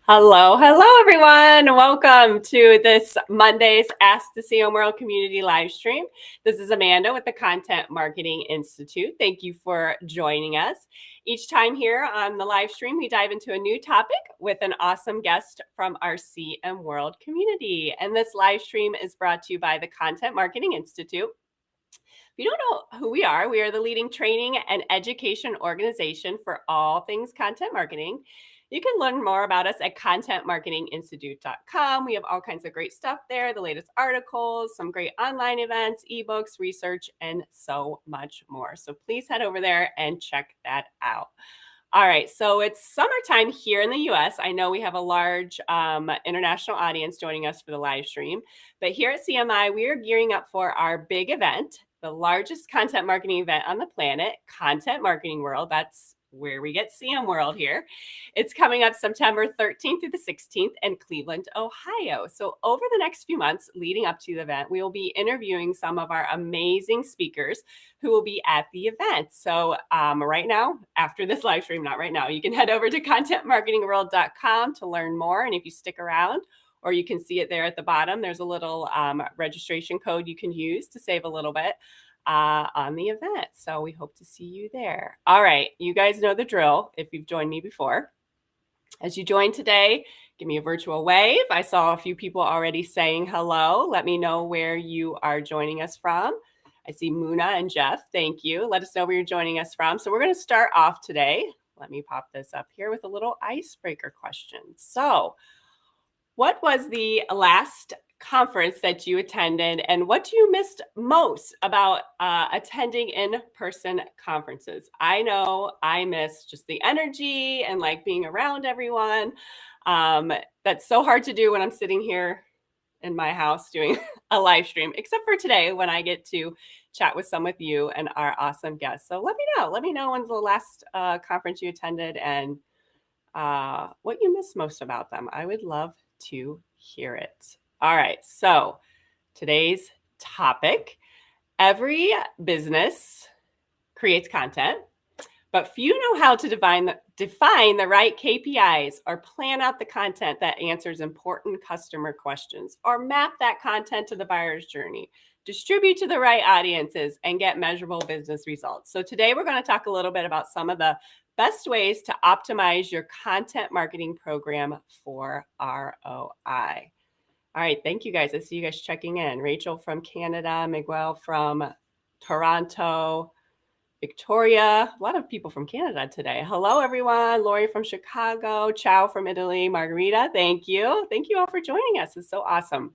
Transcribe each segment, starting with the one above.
Hello, everyone. Welcome to this Monday's Ask the CMWorld community live stream. This is Amanda with the Content Marketing Institute. Thank you for joining us. Each time here on the live stream, we dive into a new topic with an awesome guest from our CMWorld community. And this live stream is brought to you by the Content Marketing Institute. If you don't know who we are the leading training and education organization for all things content marketing. You can learn more about us at contentmarketinginstitute.com. We have all kinds of great stuff there, the latest articles, some great online events, ebooks, research, and so much more. So please head over there and check that out. All right, so it's summertime here in the US. I know we have a large international audience joining us for the live stream, but here at CMI, we are gearing up for our big event, the largest content marketing event on the planet, Content Marketing World. That's where we get CMWorld here. It's coming up September 13th through the 16th in Cleveland, Ohio. So over the next few months leading up to the event, we will be interviewing some of our amazing speakers who will be at the event. So right now, after this live stream, not right now, you can head over to contentmarketingworld.com to learn more. And if you stick around, or you can see it there at the bottom, there's a little registration code you can use to save a little bit on the event. So we hope to see you there. All right, you guys know the drill if you've joined me before. As you join today, give me a virtual wave. I saw a few people already saying hello. Let me know where you are joining us from. I see Muna and Jeff. Thank you. Let us know where you're joining us from. So we're going to start off today. Let me pop this up here with a little icebreaker question. So what was the last conference that you attended, and what do you miss most about attending in-person conferences? I know I miss just the energy and like being around everyone. That's so hard to do when I'm sitting here in my house doing a live stream, except for today when I get to chat with some of you and our awesome guests. So let me know when's the last conference you attended and what you miss most about them. I would love to hear it. All right, so today's topic: every business creates content, but few know how to define the right KPIs or plan out the content that answers important customer questions or map that content to the buyer's journey, distribute to the right audiences, and get measurable business results. So today we're going to talk a little bit about some of the best ways to optimize your content marketing program for ROI. All right, thank you guys. I see you guys checking in. Rachel from Canada, Miguel from Toronto, Victoria, a lot of people from Canada today. Hello, everyone. Lori from Chicago, Ciao from Italy, Margarita, thank you. Thank you all for joining us. It's so awesome.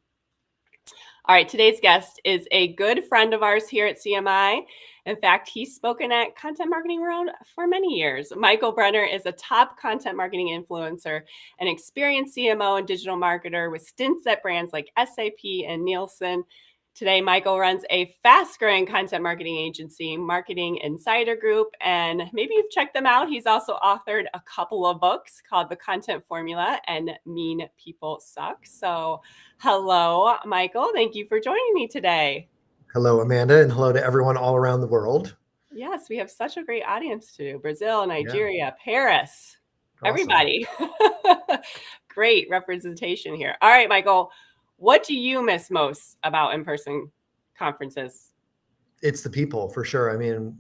All right, today's guest is a good friend of ours here at CMI. In fact, he's spoken at Content Marketing World for many years. Michael Brenner is a top content marketing influencer, an experienced CMO and digital marketer with stints at brands like SAP and Nielsen. Today, Michael runs a fast-growing content marketing agency, Marketing Insider Group, and maybe you've checked them out. He's also authored a couple of books called The Content Formula and Mean People Suck. So hello, Michael. Thank you for joining me today. Hello, Amanda, and hello to everyone all around the world. Yes, we have such a great audience too. Brazil, Nigeria, Paris, awesome. Everybody. Great representation here. All right, Michael. What do you miss most about in-person conferences? It's the people, for sure. I mean,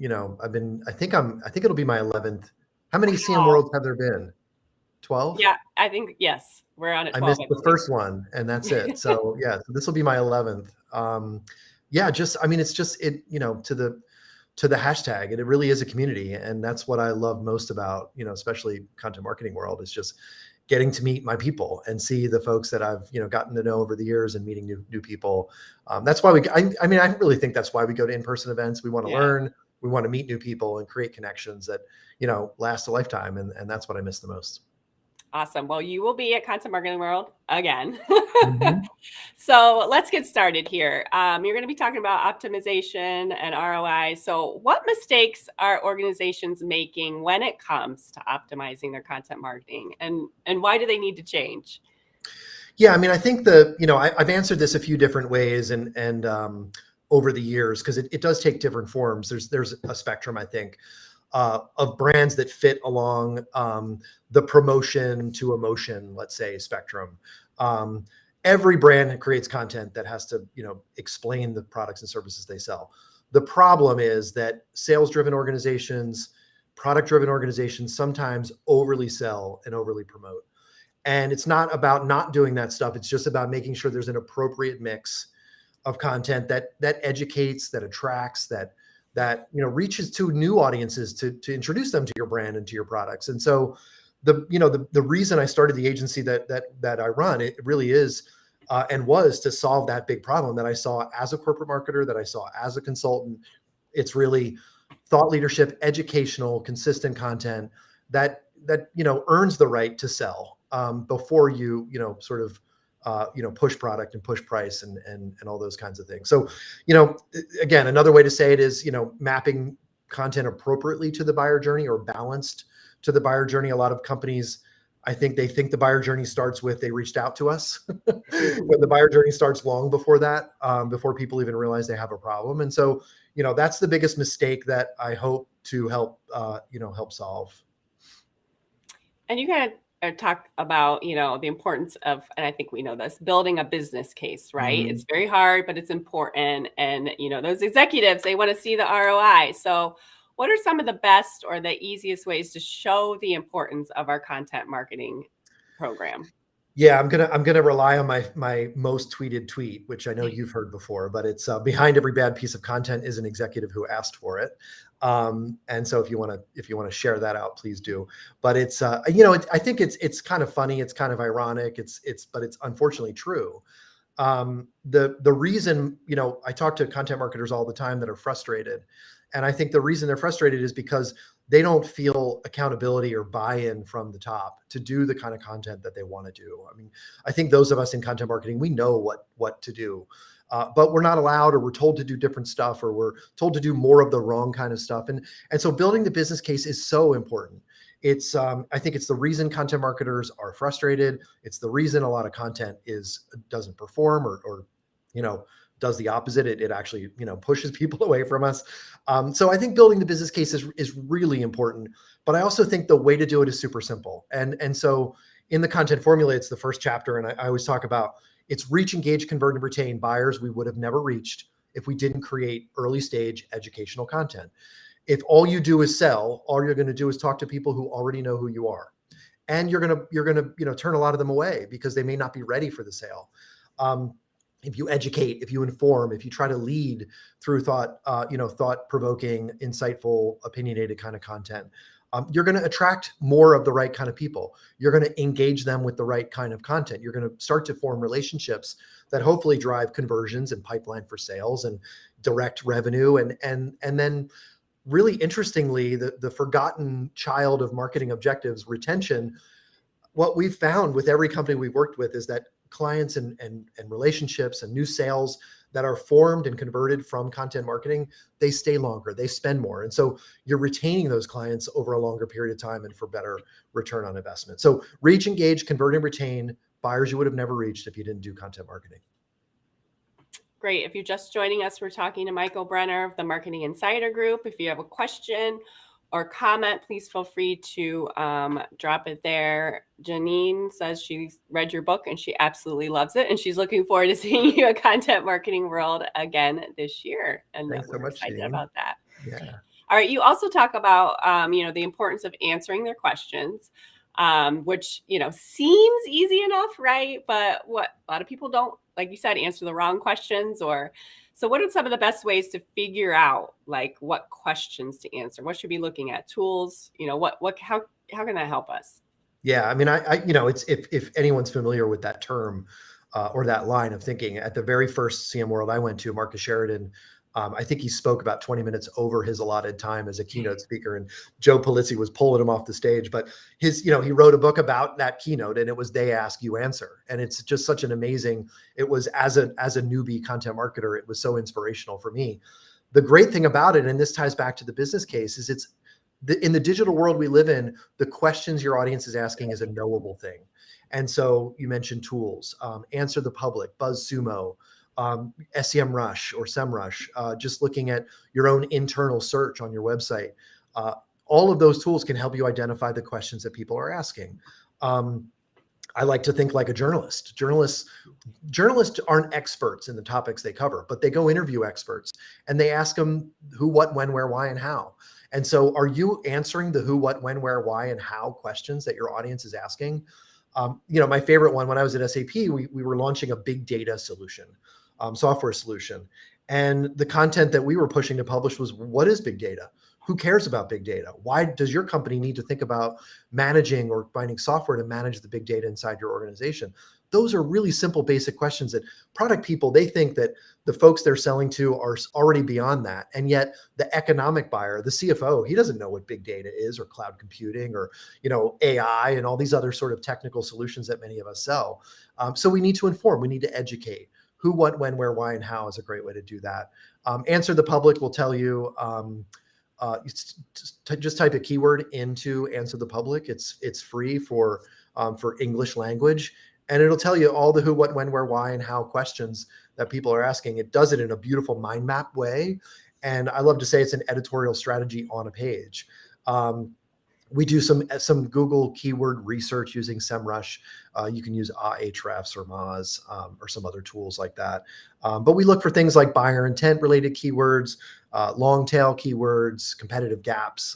I think it'll be my 11th. How many CMWorlds have there been? 12? Yeah, I think, yes. We're on at 12. I missed the first one and that's it. So yeah, so this will be my 11th. It's just to the hashtag, it really is a community. And that's what I love most about, especially Content Marketing World, is just getting to meet my people and see the folks that I've, gotten to know over the years and meeting new people. That's why I really think that's why we go to in-person events. We want to learn, we want to meet new people and create connections that, last a lifetime. And that's what I miss the most. Awesome. Well, you will be at Content Marketing World again. Mm-hmm. So let's get started here. You're going to be talking about optimization and ROI. So what mistakes are organizations making when it comes to optimizing their content marketing, and why do they need to change? Yeah, I mean, I think I've answered this a few different ways and over the years, because it does take different forms. There's a spectrum, I think. of brands that fit along the promotion to emotion, let's say, spectrum. Every brand creates content that has to, explain the products and services they sell. The problem is that sales-driven organizations, product-driven organizations sometimes overly sell and overly promote. And it's not about not doing that stuff. It's just about making sure there's an appropriate mix of content that educates, that attracts, that reaches to new audiences to introduce them to your brand and to your products. And so the reason I started the agency that I run, it really is and was to solve that big problem that I saw as a corporate marketer, that I saw as a consultant. It's really thought leadership, educational, consistent content that earns the right to sell before you sort of push product and push price and all those kinds of things. So, again, another way to say it is, mapping content appropriately to the buyer journey or balanced to the buyer journey. A lot of companies, I think they think the buyer journey starts with they reached out to us, when the buyer journey starts long before that, before people even realize they have a problem. And so, that's the biggest mistake that I hope to help solve. And you kind of talk about, the importance of, and I think we know this, building a business case, right? Mm-hmm. It's very hard, but it's important. And, those executives, they want to see the ROI. So what are some of the best or the easiest ways to show the importance of our content marketing program? Yeah, I'm gonna rely on my most tweeted tweet, which I know you've heard before, but it's behind every bad piece of content is an executive who asked for it. And so if you want to share that out, please do. But it's I think it's kind of funny, it's kind of ironic, but it's unfortunately true. The reason, I talk to content marketers all the time that are frustrated, and I think the reason they're frustrated is because they don't feel accountability or buy-in from the top to do the kind of content that they want to do. I mean, I think those of us in content marketing, we know what to do, but we're not allowed, or we're told to do different stuff, or we're told to do more of the wrong kind of stuff. And so building the business case is so important. It's I think it's the reason content marketers are frustrated. It's the reason a lot of content doesn't perform or does the opposite. It actually pushes people away from us. So I think building the business case is really important. But I also think the way to do it is super simple. And so in the content formula, it's the first chapter, and I always talk about it's reach, engage, convert, and retain buyers we would have never reached if we didn't create early stage educational content. If all you do is sell, all you're going to do is talk to people who already know who you are, and you're going to turn a lot of them away because they may not be ready for the sale. If you educate, if you inform, if you try to lead through thought-provoking, insightful, opinionated kind of content, you're going to attract more of the right kind of people. You're going to engage them with the right kind of content. You're going to start to form relationships that hopefully drive conversions and pipeline for sales and direct revenue. And then really interestingly, the forgotten child of marketing objectives, retention. What we've found with every company we've worked with is that clients and relationships and new sales that are formed and converted from content marketing, they stay longer, they spend more. And so you're retaining those clients over a longer period of time and for better return on investment. So reach, engage, convert, and retain buyers you would have never reached if you didn't do content marketing. Great. If you're just joining us, we're talking to Michael Brenner of the Marketing Insider Group. If you have a question or comment, please feel free to drop it there. Janine says she's read your book and she absolutely loves it. And she's looking forward to seeing you at Content Marketing World again this year. And Thanks so much, excited Janine. about that. Yeah. All right. You also talk about, the importance of answering their questions, which, seems easy enough, right? But what a lot of people don't, like you said, answer the wrong questions. So what are some of the best ways to figure out like what questions to answer? What should we be looking at? Tools, how can that help us? Yeah. I mean, it's, if anyone's familiar with that term or that line of thinking, at the very first CMWorld I went to, Marcus Sheridan, I think he spoke about 20 minutes over his allotted time as a keynote speaker, and Joe Polizzi was pulling him off the stage. But he wrote a book about that keynote, and it was They Ask, You Answer. And it's just such an amazing, it was as a newbie content marketer, it was so inspirational for me. The great thing about it, and this ties back to the business case, is in the digital world we live in, the questions your audience is asking is a knowable thing. And so you mentioned tools, Answer the Public, BuzzSumo, SEMrush or SEMrush, just looking at your own internal search on your website. all of those tools can help you identify the questions that people are asking. I like to think like a journalist. Journalists aren't experts in the topics they cover, but they go interview experts and they ask them who, what, when, where, why, and how. And so are you answering the who, what, when, where, why, and how questions that your audience is asking? My favorite one, when I was at SAP, we were launching a big data solution, software solution. And the content that we were pushing to publish was, what is big data? Who cares about big data? Why does your company need to think about managing or finding software to manage the big data inside your organization? Those are really simple, basic questions that product people, they think that the folks they're selling to are already beyond that. And yet the economic buyer, the CFO, he doesn't know what big data is, or cloud computing, or, AI and all these other sort of technical solutions that many of us sell. So we need to inform, we need to educate. Who, what, when, where, why, and how is a great way to do that. Answer the Public will tell you, just type a keyword into Answer the Public. It's free for English language, and it'll tell you all the who, what, when, where, why, and how questions that people are asking. It does it in a beautiful mind map way, and I love to say it's an editorial strategy on a page. We do some Google keyword research using SEMrush. You can use Ahrefs or Moz or some other tools like that. But we look for things like buyer intent related keywords, long tail keywords, competitive gaps.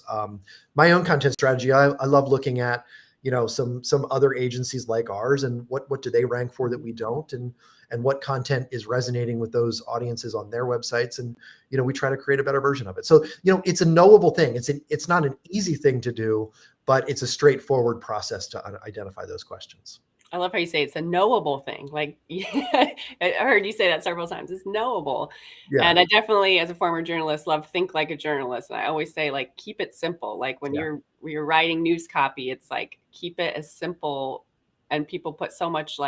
My own content strategy, I love looking at some other agencies like ours, and what do they rank for that we don't, and what content is resonating with those audiences on their websites, and we try to create a better version of it. So it's a knowable thing. It's not an easy thing to do, but it's a straightforward process to identify those questions. I love how you say it's a knowable thing. Like, I heard you say that several times. It's knowable. Yeah. And I definitely, as a former journalist, love think like a journalist. And I always say, like, keep it simple. Like when you're writing news copy, it's like, keep it as simple. And people put so much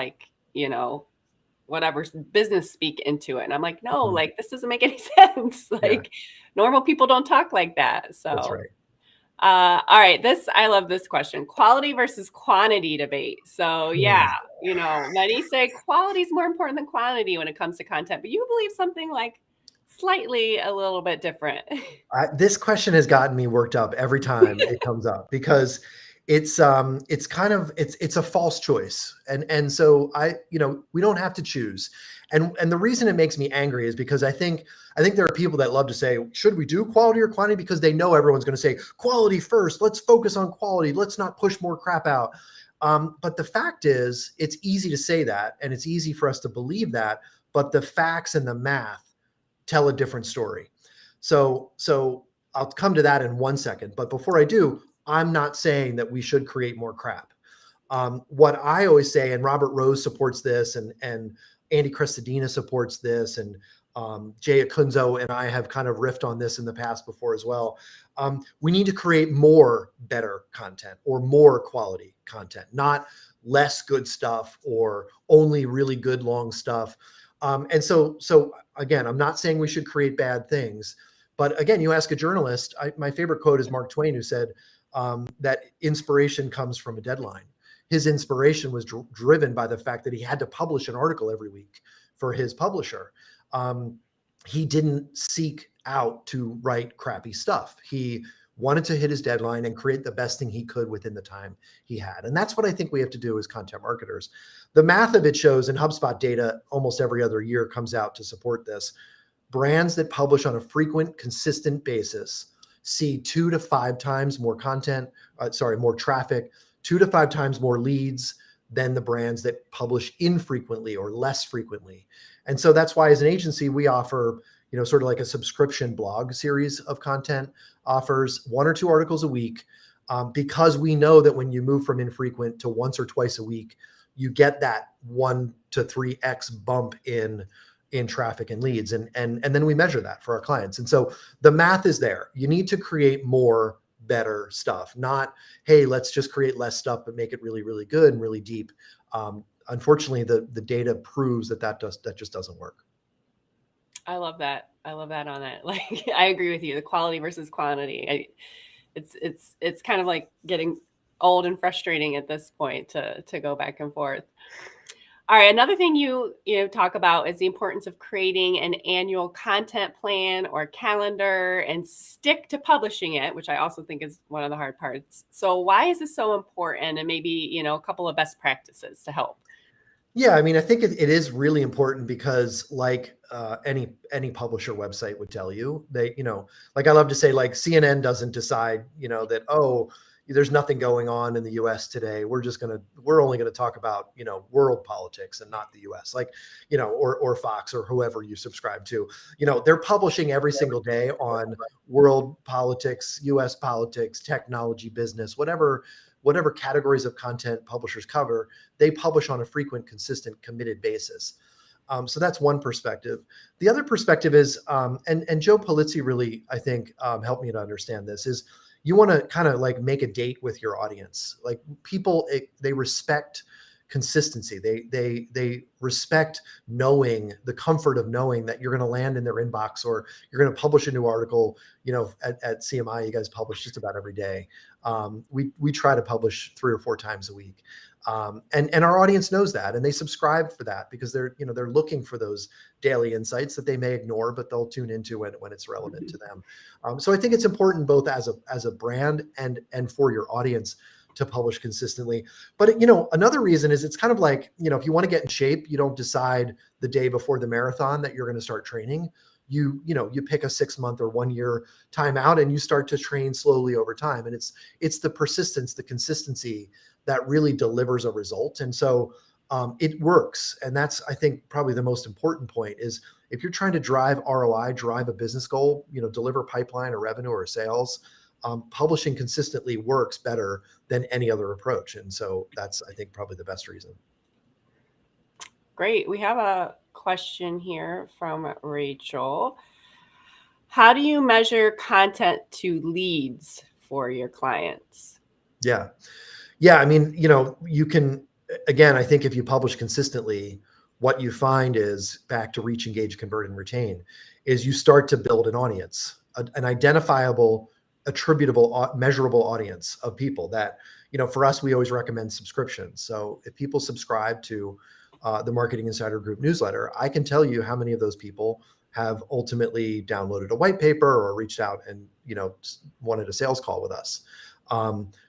whatever business speak into it. And I'm like, no, like, this doesn't make any sense. Like normal people don't talk like that. So that's right. All right. I love this question. Quality versus quantity debate. So many say quality is more important than quantity when it comes to content, but you believe something like slightly a little bit different. This question has gotten me worked up every time it comes up, because it's a false choice. And so we don't have to choose. And the reason it makes me angry is because I think there are people that love to say, should we do quality or quantity? Because they know everyone's going to say quality first. Let's focus on quality. Let's not push more crap out. But the fact is, it's easy to say that, and it's easy for us to believe that, but the facts and the math tell a different story. So I'll come to that in 1 second. But before I do, I'm not saying that we should create more crap. What I always say, and Robert Rose supports this, and Andy Crestodina supports this, and Jay Acunzo and I have kind of riffed on this in the past before as well. We need to create more better content, or more quality content, not less good stuff or only really good long stuff. And so again, I'm not saying we should create bad things, but again, you ask a journalist, my favorite quote is Mark Twain, who said that inspiration comes from a deadline. His inspiration was driven by the fact that he had to publish an article every week for his publisher. He didn't seek out to write crappy stuff. He wanted to hit his deadline and create the best thing he could within the time he had. And that's what I think we have to do as content marketers. The math of it shows, and HubSpot data almost every other year comes out to support this, brands that publish on a frequent, consistent basis see 2 to 5 times more more traffic, 2 to 5 times more leads than the brands that publish infrequently or less frequently. And so that's why, as an agency, we offer, sort of like a subscription blog series of content, offers 1 or 2 articles a week, because we know that when you move from infrequent to once or twice a week, you get that 1 to 3x bump in traffic and leads. And then we measure that for our clients. And so the math is there. You need to create more better stuff, not, hey, let's just create less stuff, but make it really, really good and really deep. Unfortunately, the data proves that just doesn't work. I love that. I love that on it. Like, I agree with you. The quality versus quantity. It's kind of like getting old and frustrating at this point to go back and forth. All right. Another thing you talk about is the importance of creating an annual content plan or calendar and stick to publishing it, which I also think is one of the hard parts. So why is this so important? And maybe, a couple of best practices to help. Yeah, I mean, I think it is really important because, like any publisher website would tell you, they, like I love to say, like CNN doesn't decide, that there's nothing going on in the U.S. today. We're only gonna talk about world politics and not the U.S. Like or Fox or whoever you subscribe to. They're publishing every single day on world politics, U.S. politics, technology, business, whatever categories of content publishers cover, they publish on a frequent, consistent, committed basis. So that's one perspective. The other perspective is, and Joe Polizzi really, I think, helped me to understand this, is you want to kind of like make a date with your audience. Like people, they respect consistency. They respect knowing the comfort of knowing that you're going to land in their inbox, or you're going to publish a new article. At CMI, you guys publish just about every day. We try to publish 3 or 4 times a week. And our audience knows that, and they subscribe for that because they're looking for those daily insights that they may ignore, but they'll tune into it when it's relevant to them. So I think it's important both as a brand and for your audience to publish consistently. But another reason is it's kind of like, if you want to get in shape, you don't decide the day before the marathon that you're going to start training. You pick a 6-month or 1 year time out, and you start to train slowly over time. And it's the persistence, the consistency that really delivers a result. And so it works. And that's, I think, probably the most important point is if you're trying to drive ROI, drive a business goal, deliver pipeline or revenue or sales, publishing consistently works better than any other approach. And so that's, I think, probably the best reason. Great. We have a question here from Rachel. How do you measure content to leads for your clients? Yeah. I mean, you can, again, I think if you publish consistently, what you find is, back to reach, engage, convert, and retain, is you start to build an audience, an identifiable, attributable, measurable audience of people that, for us, we always recommend subscriptions. So if people subscribe to the Marketing Insider Group newsletter, I can tell you how many of those people have ultimately downloaded a white paper or reached out and, wanted a sales call with us.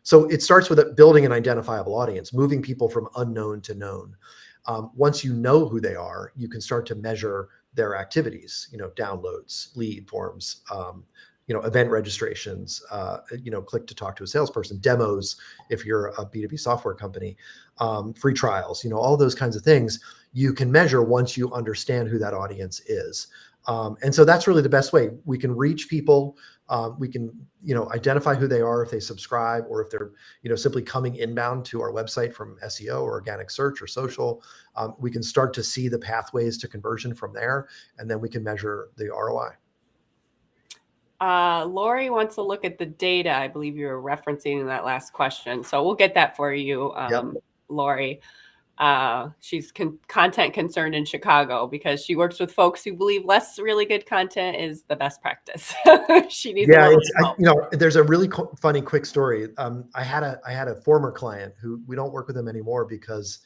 So it starts with building an identifiable audience, moving people from unknown to known. Once you know who they are, you can start to measure their activities, downloads, lead forms, event registrations, click to talk to a salesperson, demos, if you're a B2B software company, free trials, all those kinds of things you can measure once you understand who that audience is. And so that's really the best way. We can reach people. We can, identify who they are if they subscribe, or if they're, simply coming inbound to our website from SEO or organic search or social. We can start to see the pathways to conversion from there, and then we can measure the ROI. Lori wants to look at the data. I believe you were referencing in that last question. So we'll get that for you, Yep. Lori. She's content concerned in Chicago because she works with folks who believe less really good content is the best practice. She needs a little help. There's a really funny quick story. I had a former client who, we don't work with them anymore because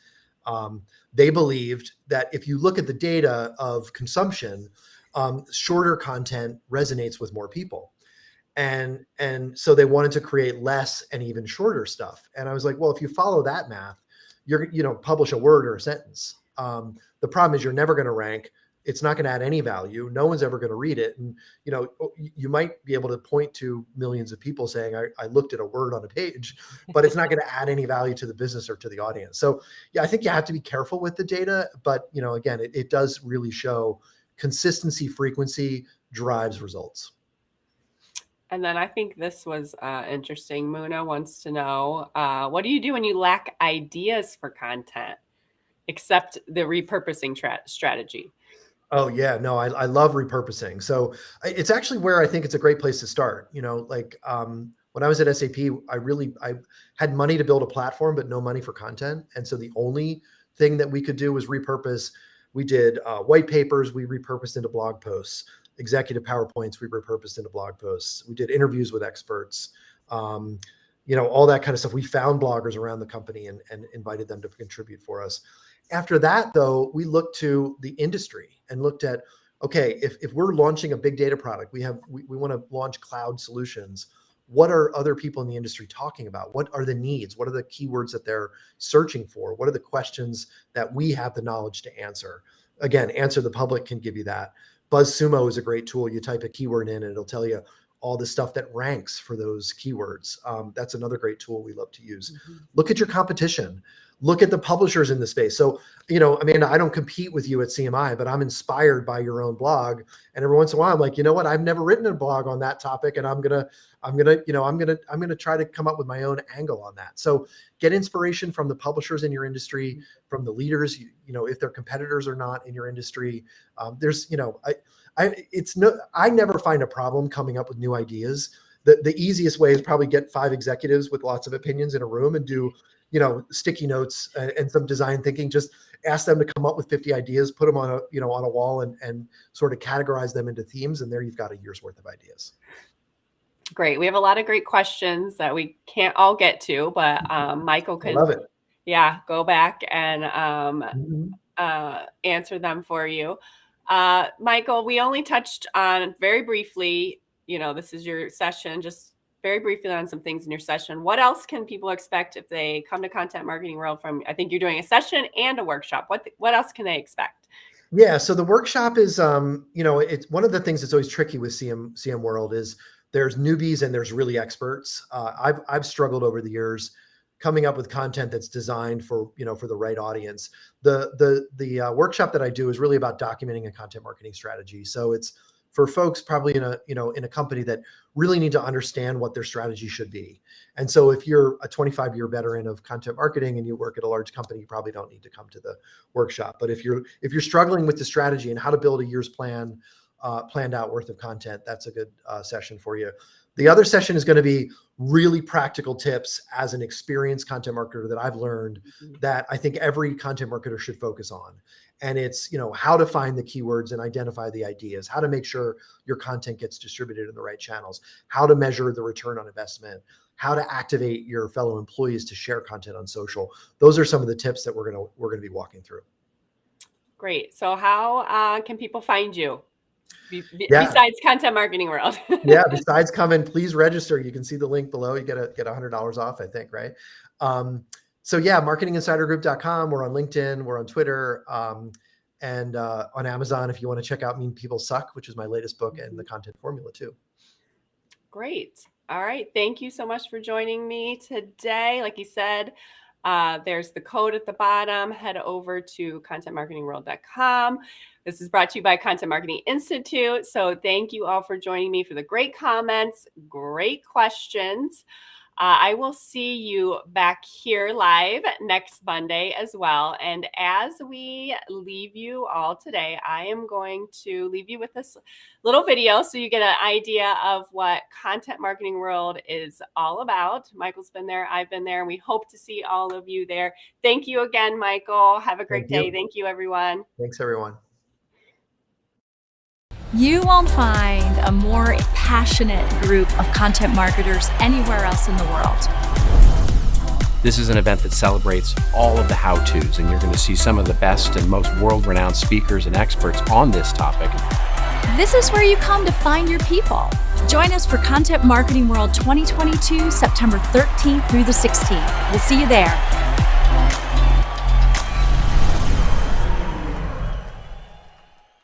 they believed that if you look at the data of consumption, shorter content resonates with more people. And so they wanted to create less and even shorter stuff. And I was like, well, if you follow that math, you're, publish a word or a sentence. The problem is you're never going to rank. It's not going to add any value. No one's ever going to read it. And, you might be able to point to millions of people saying, I looked at a word on a page, but it's not going to add any value to the business or to the audience. So yeah, I think you have to be careful with the data, but again, it does really show consistency, frequency drives results. And then I think this was interesting. Muna wants to know, what do you do when you lack ideas for content, except the repurposing strategy? Oh yeah, no, I love repurposing. So it's actually where I think it's a great place to start. When I was at SAP, I had money to build a platform, but no money for content. And so the only thing that we could do was repurpose. We did white papers, we repurposed into blog posts. Executive PowerPoints, we repurposed into blog posts. We did interviews with experts, all that kind of stuff. We found bloggers around the company and invited them to contribute for us. After that, though, we looked to the industry and looked at, okay, if we're launching a big data product, we want to launch cloud solutions. What are other people in the industry talking about? What are the needs? What are the keywords that they're searching for? What are the questions that we have the knowledge to answer? Again, Answer the Public can give you that. BuzzSumo is a great tool. You type a keyword in and it'll tell you all the stuff that ranks for those keywords. That's another great tool we love to use. Look at your competition. Look at the publishers in the space. So, Amanda, I don't compete with you at CMI, but I'm inspired by your own blog. And every once in a while, I'm like, you know what? I've never written a blog on that topic, and I'm gonna try to come up with my own angle on that. So, get inspiration from the publishers in your industry, from the leaders. If they're competitors or not in your industry. I never find a problem coming up with new ideas. The easiest way is probably get 5 executives with lots of opinions in a room and do sticky notes and some design thinking. Just ask them to come up with 50 ideas, put them on a wall and sort of categorize them into themes. And there you've got a year's worth of ideas. Great. We have a lot of great questions that we can't all get to, but Michael can go back and answer them for you. Michael, we only touched on very briefly, this is your session, just very briefly on some things in your session. What else can people expect if they come to Content Marketing World from, I think you're doing a session and a workshop. What else can they expect? Yeah. So the workshop is, it's one of the things that's always tricky with CMWorld is there's newbies and there's really experts. I've struggled over the years coming up with content that's designed for the right audience. The workshop that I do is really about documenting a content marketing strategy. So it's for folks probably in a company that really need to understand what their strategy should be. And so if you're a 25-year veteran of content marketing and you work at a large company, you probably don't need to come to the workshop. But if you're struggling with the strategy and how to build a year's planned out worth of content, that's a good session for you. The other session is going to be really practical tips as an experienced content marketer that I've learned that I think every content marketer should focus on. And it's, how to find the keywords and identify the ideas, how to make sure your content gets distributed in the right channels, how to measure the return on investment, how to activate your fellow employees to share content on social. Those are some of the tips that we're going to be walking through. Great. So how can people find you? Besides Content Marketing World. Besides coming, please register. You can see the link below. You get $100 off, I think, right? marketinginsidergroup.com. We're on LinkedIn. We're on Twitter. And on Amazon, if you want to check out Mean People Suck, which is my latest book, and the content formula too. Great. All right. Thank you so much for joining me today. Like you said, there's the code at the bottom. Head over to contentmarketingworld.com. This is brought to you by Content Marketing Institute. So thank you all for joining me for the great comments, great questions. I will see you back here live next Monday as well. And as we leave you all today, I am going to leave you with this little video so you get an idea of what Content Marketing World is all about. Michael's been there, I've been there, and we hope to see all of you there. Thank you again, Michael. Have a great day. Thank you, everyone. Thanks, everyone. You won't find a more passionate group of content marketers anywhere else in the world. This is an event that celebrates all of the how-tos, and you're going to see some of the best and most world-renowned speakers and experts on this topic. This is where you come to find your people. Join us for Content Marketing World 2022, September 13th through the 16th. We'll see you there.